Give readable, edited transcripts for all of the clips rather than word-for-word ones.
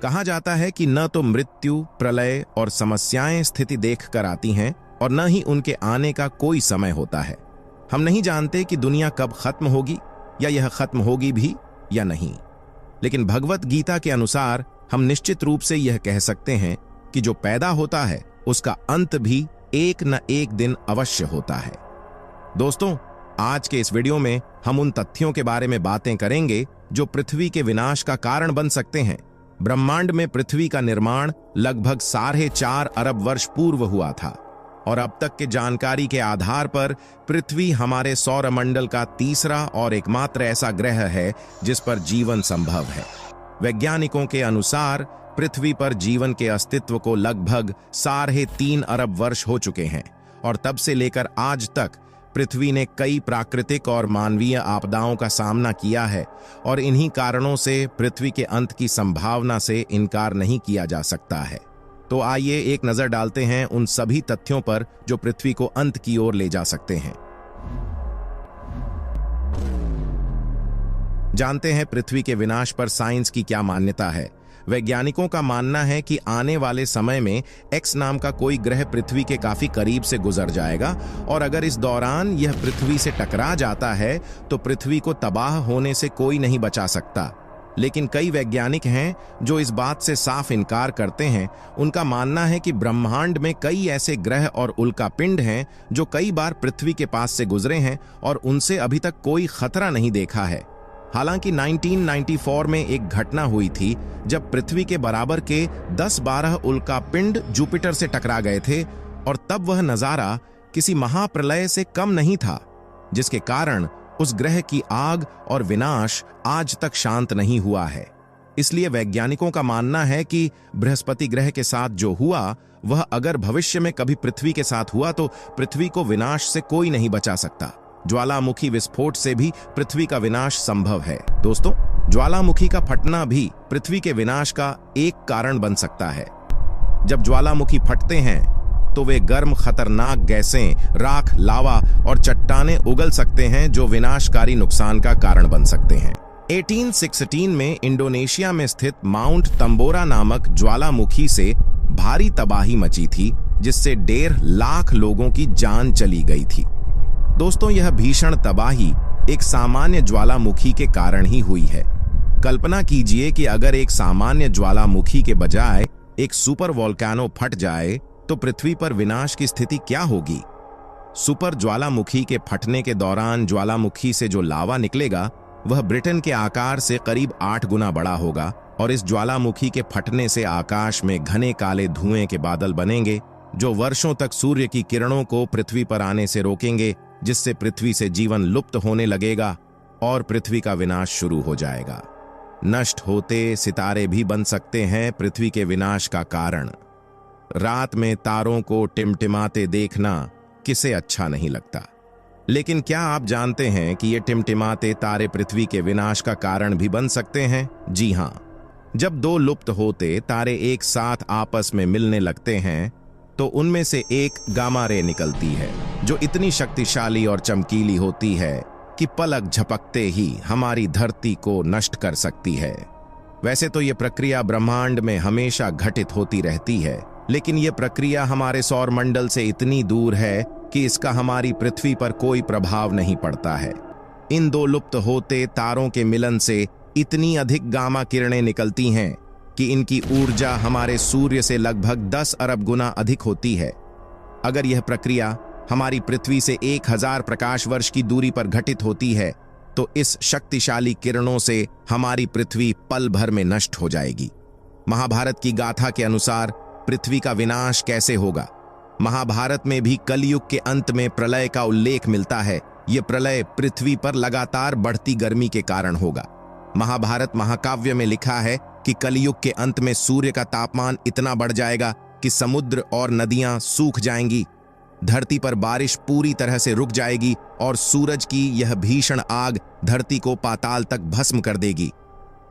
कहा जाता है कि न तो मृत्यु, प्रलय और समस्याएं स्थिति देखकर आती हैं और न ही उनके आने का कोई समय होता है। हम नहीं जानते कि दुनिया कब खत्म होगी या यह खत्म होगी भी या नहीं, लेकिन भगवत गीता के अनुसार हम निश्चित रूप से यह कह सकते हैं कि जो पैदा होता है उसका अंत भी एक न एक दिन अवश्य होता है। दोस्तों, आज के इस वीडियो में हम उन तथ्यों के बारे में बातें करेंगे जो पृथ्वी के विनाश का कारण बन सकते हैं। ब्रह्मांड में पृथ्वी का निर्माण लगभग 4.5 अरब वर्ष पूर्व हुआ था और अब तक के जानकारी के आधार पर पृथ्वी हमारे सौरमंडल का तीसरा और एकमात्र ऐसा ग्रह है जिस पर जीवन संभव है। वैज्ञानिकों के अनुसार पृथ्वी पर जीवन के अस्तित्व को लगभग 3.5 अरब वर्ष हो चुके हैं और तब से लेकर आज तक पृथ्वी ने कई प्राकृतिक और मानवीय आपदाओं का सामना किया है और इन्हीं कारणों से पृथ्वी के अंत की संभावना से इनकार नहीं किया जा सकता है। तो आइए एक नजर डालते हैं उन सभी तथ्यों पर जो पृथ्वी को अंत की ओर ले जा सकते हैं। जानते हैं पृथ्वी के विनाश पर साइंस की क्या मान्यता है। वैज्ञानिकों का मानना है कि आने वाले समय में एक्स नाम का कोई ग्रह पृथ्वी के काफी करीब से गुजर जाएगा और अगर इस दौरान यह पृथ्वी से टकरा जाता है तो पृथ्वी को तबाह होने से कोई नहीं बचा सकता। लेकिन कई वैज्ञानिक हैं जो इस बात से साफ इनकार करते हैं। उनका मानना है कि ब्रह्मांड में कई ऐसे ग्रह और उल्कापिंड हैं जो कई बार पृथ्वी के पास से गुजरे हैं और उनसे अभी तक कोई खतरा नहीं देखा है। हालांकि 1994 में एक घटना हुई थी जब पृथ्वी के बराबर के 10-12 उल्कापिंड जुपिटर से टकरा गए थे और तब वह नजारा किसी महाप्रलय से कम नहीं था, जिसके कारण उस ग्रह की आग और विनाश आज तक शांत नहीं हुआ है। इसलिए वैज्ञानिकों का मानना है कि बृहस्पति ग्रह के साथ जो हुआ वह अगर भविष्य में कभी पृथ्वी के साथ हुआ तो पृथ्वी को विनाश से कोई नहीं बचा सकता। ज्वालामुखी विस्फोट से भी पृथ्वी का विनाश संभव है। दोस्तों, ज्वालामुखी का फटना भी पृथ्वी के विनाश का एक कारण बन सकता है। जब ज्वालामुखी फटते हैं तो वे गर्म खतरनाक गैसें, राख, लावा और चट्टानें उगल सकते हैं जो विनाशकारी नुकसान का कारण बन सकते हैं। 1816 में इंडोनेशिया में स्थित माउंट तंबोरा नामक ज्वालामुखी से भारी तबाही मची थी जिससे 1.5 लाख लोगों की जान चली गई थी। दोस्तों, यह भीषण तबाही एक सामान्य ज्वालामुखी के कारण ही हुई है। कल्पना कीजिए कि अगर एक सामान्य ज्वालामुखी के बजाय एक सुपर वोल्केनो फट जाए तो पृथ्वी पर विनाश की स्थिति क्या होगी। सुपर ज्वालामुखी के फटने के दौरान ज्वालामुखी से जो लावा निकलेगा वह ब्रिटेन के आकार से करीब 8 गुना बड़ा होगा और इस ज्वालामुखी के फटने से आकाश में घने काले धुएं के बादल बनेंगे जो वर्षों तक सूर्य की किरणों को पृथ्वी पर आने से रोकेंगे, जिससे पृथ्वी से जीवन लुप्त होने लगेगा और पृथ्वी का विनाश शुरू हो जाएगा। नष्ट होते सितारे भी बन सकते हैं पृथ्वी के विनाश का कारण। रात में तारों को टिमटिमाते देखना किसे अच्छा नहीं लगता, लेकिन क्या आप जानते हैं कि ये टिमटिमाते तारे पृथ्वी के विनाश का कारण भी बन सकते हैं? जी हां, जब 2 लुप्त होते तारे एक साथ आपस में मिलने लगते हैं तो उनमें से एक गामा रे निकलती है जो इतनी शक्तिशाली और चमकीली होती है कि पलक झपकते ही हमारी धरती को नष्ट कर सकती है। वैसे तो यह प्रक्रिया ब्रह्मांड में हमेशा घटित होती रहती है, लेकिन यह प्रक्रिया हमारे सौरमंडल से इतनी दूर है कि इसका हमारी पृथ्वी पर कोई प्रभाव नहीं पड़ता है। इन 2 लुप्त होते तारों के मिलन से इतनी अधिक गामा किरणें निकलती हैं कि इनकी ऊर्जा हमारे सूर्य से लगभग 10 अरब गुना अधिक होती है। अगर यह प्रक्रिया हमारी पृथ्वी से 1000 प्रकाश वर्ष की दूरी पर घटित होती है तो इस शक्तिशाली किरणों से हमारी पृथ्वी पल भर में नष्ट हो जाएगी। महाभारत की गाथा के अनुसार पृथ्वी का विनाश कैसे होगा? महाभारत में भी कलयुग के अंत में प्रलय का उल्लेख मिलता है। यह प्रलय पृथ्वी पर लगातार बढ़ती गर्मी के कारण होगा। महाभारत महाकाव्य में लिखा है कि कलयुग के अंत में सूर्य का तापमान इतना बढ़ जाएगा कि समुद्र और नदियां सूख जाएंगी, धरती पर बारिश पूरी तरह से रुक जाएगी और सूरज की यह भीषण आग धरती को पाताल तक भस्म कर देगी।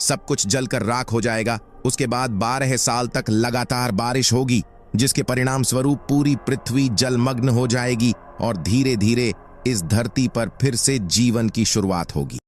सब कुछ जलकर राख हो जाएगा। उसके बाद 12 साल तक लगातार बारिश होगी, जिसके परिणाम स्वरूप पूरी पृथ्वी जलमग्न हो जाएगी और धीरे धीरे इस धरती पर फिर से जीवन की शुरुआत होगी।